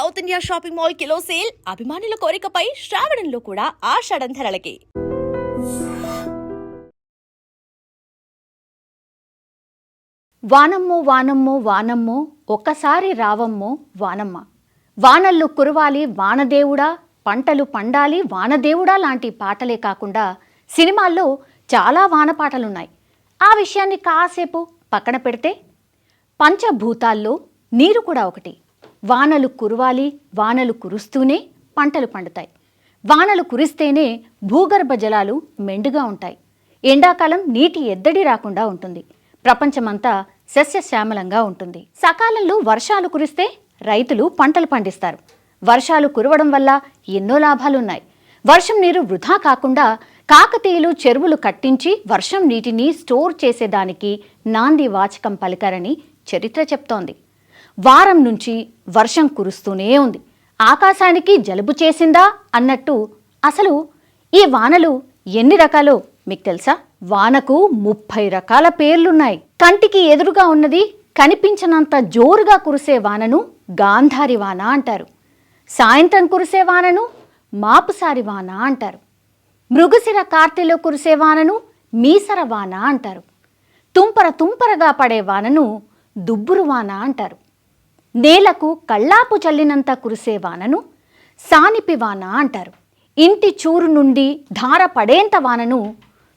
South India shopping mall kilo sale అభిమానుల కోరికపై శ్రావణంలో కూడా ఆషాఢం ధరలకి. వానమ్మో వానమ్మో వానమ్మో ఒక్కసారి రావమ్మో వానమ్మ, వానల్లు కురవాలి వానదేవుడా, పంటలు పండాలి వానదేవుడా లాంటి పాటలే కాకుండా సినిమాల్లో చాలా వాన పాటలున్నాయి. ఆ విషయాన్ని కాసేపు పక్కన పెడితే పంచభూతాల్లో నీరు కూడా ఒకటి. వానలు కురవాలి, వానలు కురుస్తూనే పంటలు పండుతాయి. వానలు కురిస్తేనే భూగర్భ జలాలు మెండుగా ఉంటాయి. ఎండాకాలం నీటి ఎద్దడి రాకుండా ఉంటుంది. ప్రపంచమంతా సస్యశ్యామలంగా ఉంటుంది. సకాలంలో వర్షాలు కురిస్తే రైతులు పంటలు పండిస్తారు. వర్షాలు కురవడం వల్ల ఎన్నో లాభాలున్నాయి. వర్షం నీరు వృధా కాకుండా కాకతీయులు చెరువులు కట్టించి వర్షం నీటిని స్టోర్ చేసేదానికి నాంది వాచకం పలికారని చరిత్ర చెప్తోంది. వారం నుంచి వర్షం కురుస్తూనే ఉంది. ఆకాశానికి జలుబు చేసిందా అన్నట్టు. అసలు ఈ వానలు ఎన్ని రకాలో మీకు తెలుసా? వానకు 30 రకాల పేర్లున్నాయి. కంటికి ఎదురుగా ఉన్నది కనిపించనంత జోరుగా కురిసే వానను గాంధారి వాన అంటారు. సాయంత్రం కురిసే వానను మాపుసారి వాన అంటారు. మృగశిర కార్తెలో కురిసే వానను మీసర వాన అంటారు. తుంపర తుంపరగా పడే వానను దుబ్బురు వాన అంటారు. నేలకు కళ్ళాపు చల్లినంత కురిసే వానను సానిపి వాన అంటారు. ఇంటి చూరు నుండి ధార పడేంత వానను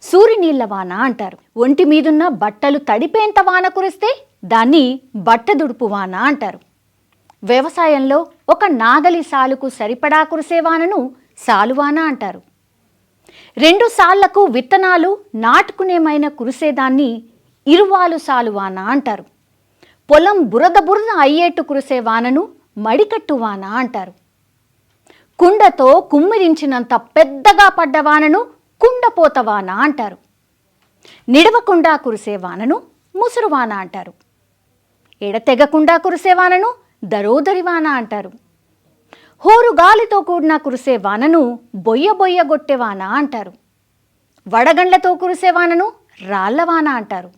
సూరినీళ్ల వాన అంటారు. ఒంటి మీదున్న బట్టలు తడిపేంత వాన కురిస్తే దాన్ని బట్టదుడుపు వాన అంటారు. వ్యవసాయంలో ఒక నాగలి సాలుకు సరిపడా కురిసే వానను సాలువాన అంటారు. 2 సాళ్లకు విత్తనాలు నాటుకునేమైన కురిసేదాన్ని ఇరువాలు సాలువాన అంటారు. పొలం బురద బురద అయ్యేట్టు కురిసే వానను మడికట్టు వాన అంటారు. కుండతో కుమ్మిరించినంత పెద్దగా పడ్డ వానను కుండపోత వాన అంటారు. నిడవకుండా కురిసే వానను ముసురు వాన అంటారు. ఎడతెగకుండా కురిసే వానను దరోదరి వాన అంటారు. హోరు గాలితో కూడిన కురిసే వానను బొయ్య బొయ్య గొట్టె వాన అంటారు. వడగండ్లతో కురిసే వానను రాళ్లవాన అంటారు.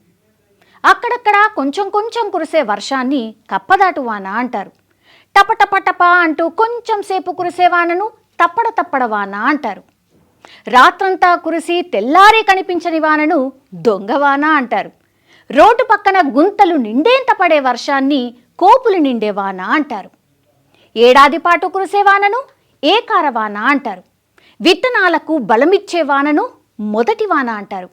అక్కడక్కడ కొంచెం కొంచెం కురిసే వర్షాన్ని కప్పదాటు వాన అంటారు. టపటపటప అంటూ కొంచెం సేపు కురిసే వానను తప్పడ తప్పడ వాన అంటారు. రాత్రంతా కురిసి తెల్లారే కనిపించని వానను దొంగవాన అంటారు. రోడ్డు పక్కన గుంతలు నిండేంత పడే వర్షాన్ని కోపులు నిండే వాన అంటారు. ఏడాది పాటు కురిసే వానను ఏకార వాన అంటారు. విత్తనాలకు బలమిచ్చే వానను మొదటి వాన అంటారు.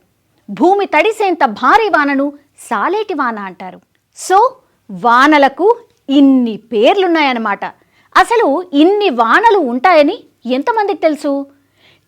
భూమి తడిసేంత భారీ వానను సాలేటి వాన అంటారు. సో వానలకు ఇన్ని పేర్లున్నాయన్నమాట. అసలు ఇన్ని వానలు ఉంటాయని ఎంతమందికి తెలుసు?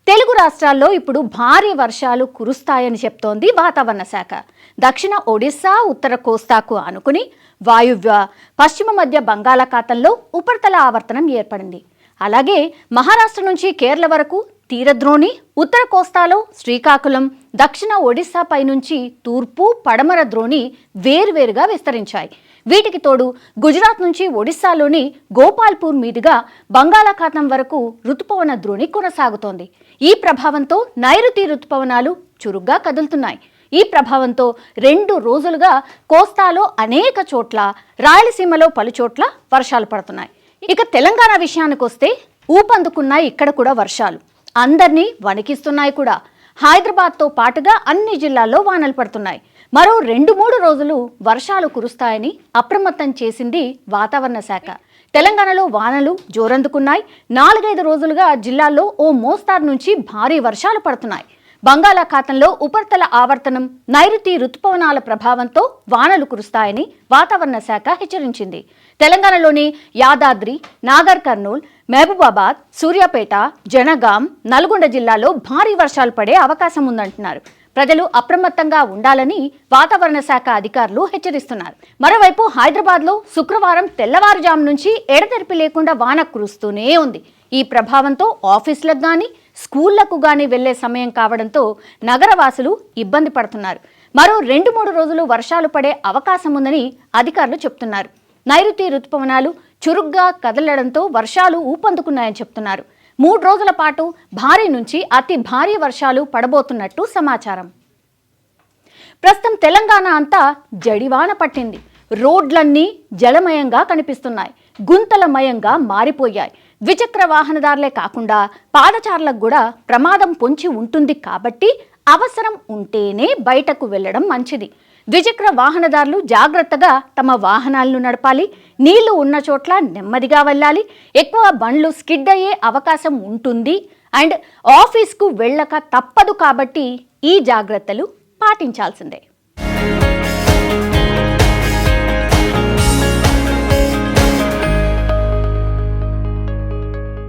తెలుగు రాష్ట్రాల్లో ఇప్పుడు భారీ వర్షాలు కురుస్తాయని చెప్తోంది వాతావరణ శాఖ. దక్షిణ ఒడిశా, ఉత్తర కోస్తాకు ఆనుకుని వాయువ్య పశ్చిమ మధ్య బంగాళాఖాతంలో ఉపరితల ఆవర్తనం ఏర్పడింది. అలాగే మహారాష్ట్ర నుంచి కేరళ వరకు తీరద్రోణి, ఉత్తర కోస్తాలో శ్రీకాకుళం, దక్షిణ ఒడిశా నుంచి తూర్పు పడమర ద్రోణి వేరువేరుగా విస్తరించాయి. వీటికి తోడు గుజరాత్ నుంచి ఒడిశాలోని గోపాల్పూర్ మీదుగా బంగాళాఖాతం వరకు రుతుపవన ద్రోణి కొనసాగుతోంది. ఈ ప్రభావంతో నైరుతి రుతుపవనాలు చురుగ్గా కదులుతున్నాయి. ఈ ప్రభావంతో 2 రోజులుగా కోస్తాలో అనేక చోట్ల, రాయలసీమలో పలుచోట్ల వర్షాలు పడుతున్నాయి. ఇక తెలంగాణ విషయానికి వస్తే ఊపందుకున్నాయి ఇక్కడ కూడా వర్షాలు. అందరినీ వణికిస్తున్నాయి కూడా. హైదరాబాద్తో పాటుగా అన్ని జిల్లాల్లో వానలు పడుతున్నాయి. మరో 2-3 రోజులు వర్షాలు కురుస్తాయని అప్రమత్తం చేసింది వాతావరణ శాఖ. తెలంగాణలో వానలు జోరందుకున్నాయి. 4-5 రోజులుగా జిల్లాల్లో ఓ మోస్తారు నుంచి భారీ వర్షాలు పడుతున్నాయి. బంగాళాఖాతంలో ఉపరితల ఆవర్తనం, నైరుతి రుతుపవనాల ప్రభావంతో వానలు కురుస్తాయని వాతావరణ శాఖ హెచ్చరించింది. తెలంగాణలోని యాదాద్రి, నాగర్ కర్నూల్, మహబూబాబాద్, సూర్యాపేట, జనగాం, నల్గొండ జిల్లాలో భారీ వర్షాలు పడే అవకాశం ఉందంటున్నారు. ప్రజలు అప్రమత్తంగా ఉండాలని వాతావరణ శాఖ అధికారులు హెచ్చరిస్తున్నారు. మరోవైపు హైదరాబాద్లో శుక్రవారం తెల్లవారుజాము నుంచి ఎడతెరిపి లేకుండా వాన కురుస్తూనే ఉంది. ఈ ప్రభావంతో ఆఫీసులకు కానీ స్కూళ్లకు కానీ వెళ్లే సమయం కావడంతో నగరవాసులు ఇబ్బంది పడుతున్నారు. మరో 2-3 రోజులు వర్షాలు పడే అవకాశం ఉందని అధికారులు చెప్తున్నారు. నైరుతి రుతుపవనాలు చురుగ్గా కదలడంతో వర్షాలు ఊపందుకున్నాయని చెప్తున్నారు. 3 రోజుల పాటు భారీ నుంచి అతి భారీ వర్షాలు పడబోతున్నట్టు సమాచారం. ప్రస్తుతం తెలంగాణ అంతా జడివాన పట్టింది. రోడ్లన్నీ జలమయంగా కనిపిస్తున్నాయి. గుంతలమయంగా మారిపోయాయి. ద్విచక్ర వాహనదారులే కాకుండా పాదచారులకు కూడా ప్రమాదం పొంచి ఉంటుంది కాబట్టి అవసరం ఉంటేనే బయటకు వెళ్ళడం మంచిది. ద్విచక్ర వాహనదారులు జాగ్రత్తగా తమ వాహనాలను నడపాలి. నీళ్లు ఉన్న చోట్ల నెమ్మదిగా వెళ్ళాలి. ఎక్కువ బండ్లు స్కిడ్ అయ్యే అవకాశం ఉంటుంది. అండ్ ఆఫీస్కు వెళ్ళక తప్పదు కాబట్టి ఈ జాగ్రత్తలు పాటించాల్సిందే.